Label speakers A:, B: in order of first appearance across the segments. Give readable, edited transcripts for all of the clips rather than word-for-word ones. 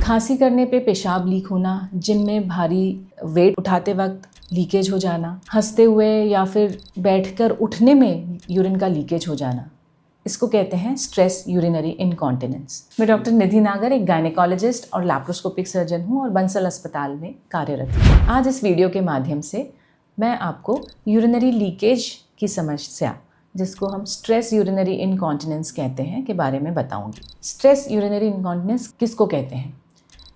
A: खांसी करने पे पेशाब लीक होना, जिम में भारी वेट उठाते वक्त लीकेज हो जाना, हंसते हुए या फिर बैठकर उठने में यूरिन का लीकेज हो जाना, इसको कहते हैं स्ट्रेस यूरिनरी इनकॉन्टिनेंस। मैं डॉक्टर निधि नागर एक गायनेकोलॉजिस्ट और लैप्रोस्कोपिक सर्जन हूँ और बंसल अस्पताल में कार्यरत हूँ। आज इस वीडियो के माध्यम से मैं आपको यूरिनरी लीकेज की समस्या, जिसको हम स्ट्रेस यूरिनरी इनकॉन्टिनेंस कहते हैं, के बारे में बताऊंगी। स्ट्रेस यूरिनरी इनकॉन्टिनेंस किसको कहते हैं?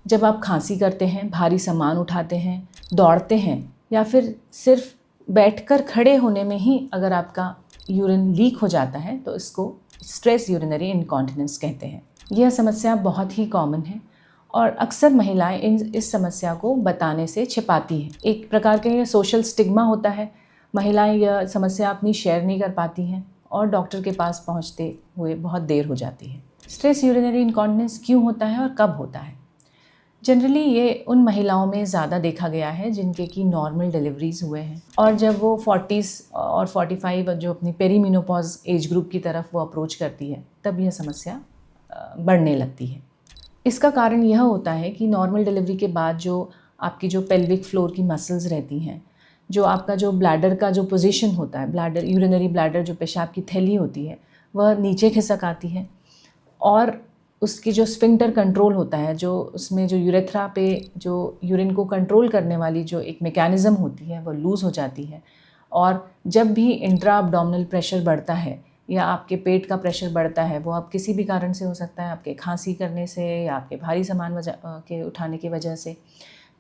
A: जब आप खांसी करते हैं, भारी सामान उठाते हैं, दौड़ते हैं या फिर सिर्फ बैठकर खड़े होने में ही अगर आपका यूरिन लीक हो जाता है तो इसको स्ट्रेस यूरिनरी इनकॉन्टिनेंस कहते हैं। यह समस्या बहुत ही कॉमन है और अक्सर महिलाएं इस समस्या को बताने से छिपाती हैं। एक प्रकार का यह सोशल स्टिग्मा होता है। महिलाएं यह समस्या अपनी शेयर नहीं कर पाती हैं और डॉक्टर के पास पहुंचते हुए बहुत देर हो जाती है। स्ट्रेस यूरिनरी इनकॉन्टिनेंस क्यों होता है और कब होता है? जनरली ये उन महिलाओं में ज़्यादा देखा गया है जिनके की नॉर्मल डिलीवरीज हुए हैं और जब वो 40s और 45 जो अपनी पेरीमिनोपॉज एज ग्रुप की तरफ वो अप्रोच करती है, तब यह समस्या बढ़ने लगती है। इसका कारण यह होता है कि नॉर्मल डिलीवरी के बाद जो आपकी जो पेल्विक फ्लोर की मसल्स रहती हैं, जो आपका जो ब्लैडर का जो पोजीशन होता है, ब्लैडर यूरिनरी ब्लैडर जो पेशाब की थैली होती है, वह नीचे खिसक आती है और उसकी जो स्फिंक्टर कंट्रोल होता है, जो उसमें जो यूरेथ्रा पे जो यूरिन को कंट्रोल करने वाली जो एक मैकेनिज़्म होती है, वो लूज़ हो जाती है। और जब भी इंट्रा अब्डोमिनल प्रेशर बढ़ता है या आपके पेट का प्रेशर बढ़ता है, वो आप किसी भी कारण से हो सकता है, आपके खांसी करने से या आपके भारी सामान के उठाने की वजह से,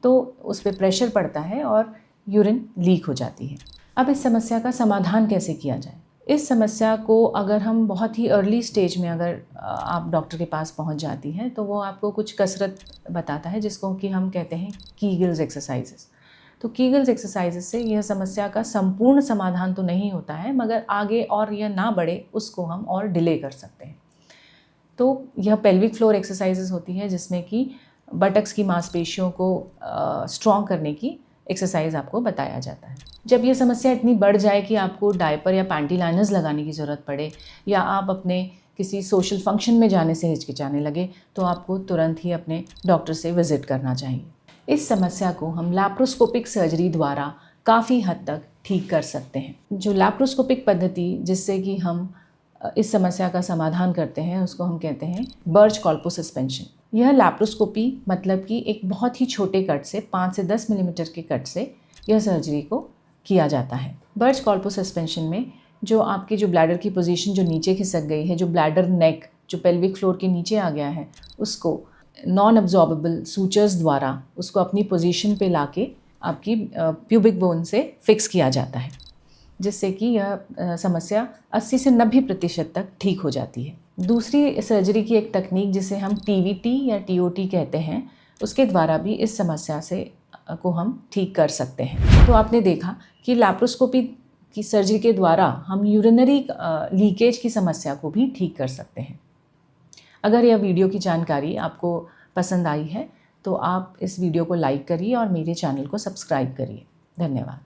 A: तो उस पर प्रेशर पड़ता है और यूरिन लीक हो जाती है। अब इस समस्या का समाधान कैसे किया जाए? इस समस्या को अगर हम बहुत ही अर्ली स्टेज में अगर आप डॉक्टर के पास पहुंच जाती हैं तो वो आपको कुछ कसरत बताता है, जिसको कि हम कहते हैं कीगल्स एक्सरसाइजेस। तो कीगल्स एक्सरसाइजेस से यह समस्या का संपूर्ण समाधान तो नहीं होता है, मगर आगे और यह ना बढ़े उसको हम और डिले कर सकते हैं। तो यह पेल्विक फ्लोर एक्सरसाइजेस होती है जिसमें कि बटक्स की मांसपेशियों को स्ट्रॉन्ग करने की एक्सरसाइज आपको बताया जाता है। जब ये समस्या इतनी बढ़ जाए कि आपको डायपर या पैंटी लाइनर्स लगाने की ज़रूरत पड़े या आप अपने किसी सोशल फंक्शन में जाने से हिचकिचाने लगे, तो आपको तुरंत ही अपने डॉक्टर से विज़िट करना चाहिए। इस समस्या को हम लैप्रोस्कोपिक सर्जरी द्वारा काफ़ी हद तक ठीक कर सकते हैं। जो लैप्रोस्कोपिक पद्धति जिससे कि हम इस समस्या का समाधान करते हैं, उसको हम कहते हैं बर्च-कॉल्पो सस्पेंशन। यह लैप्रोस्कोपी मतलब कि एक बहुत ही छोटे कट से 5 से 10 मिलीमीटर के कट से यह सर्जरी को किया जाता है। बर्च-कॉल्पो सस्पेंशन में जो आपकी जो ब्लैडर की पोजीशन जो नीचे खिसक गई है, जो ब्लैडर नेक जो पेल्विक फ्लोर के नीचे आ गया है, उसको नॉन अब्जॉर्बेबल सूचर्स द्वारा उसको अपनी पोजीशन पे लाके आपकी प्यूबिक बोन से फिक्स किया जाता है, जिससे कि यह समस्या 80 से 90% तक ठीक हो जाती है। दूसरी सर्जरी की एक तकनीक जिसे हम टीवीटी या टीओटी कहते हैं, उसके द्वारा भी इस समस्या से को हम ठीक कर सकते हैं। तो आपने देखा कि लैप्रोस्कोपी की सर्जरी के द्वारा हम यूरिनरी लीकेज की समस्या को भी ठीक कर सकते हैं। अगर यह वीडियो की जानकारी आपको पसंद आई है तो आप इस वीडियो को लाइक करिए और मेरे चैनल को सब्सक्राइब करिए। धन्यवाद।